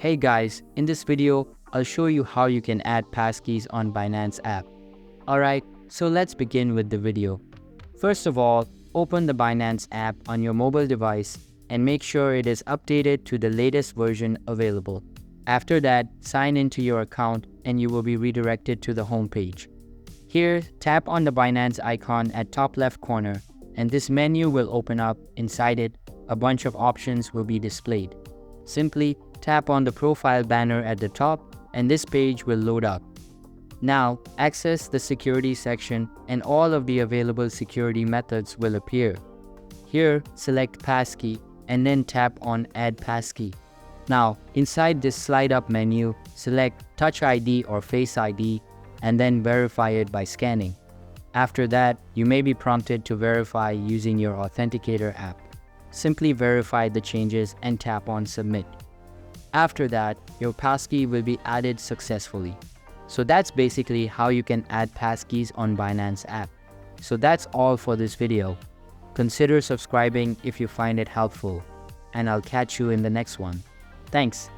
Hey guys, in this video, I'll show you how you can add passkeys on Binance app. Alright, so let's begin with the video. First of all, open the Binance app on your mobile device and make sure it is updated to the latest version available. After that, sign into your account and you will be redirected to the home page. Here, tap on the Binance icon at top left corner and this menu will open up. Inside it, a bunch of options will be displayed. Simply tap on the profile banner at the top and this page will load up. Now, access the security section and all of the available security methods will appear. Here, select Passkey and then tap on Add Passkey. Now, inside this slide up menu, select Touch ID or Face ID and then verify it by scanning. After that, you may be prompted to verify using your authenticator app. Simply verify the changes and tap on Submit. After that, your passkey will be added successfully. So that's basically how you can add passkeys on Binance app. So that's all for this video. Consider subscribing if you find it helpful, and I'll catch you in the next one. Thanks.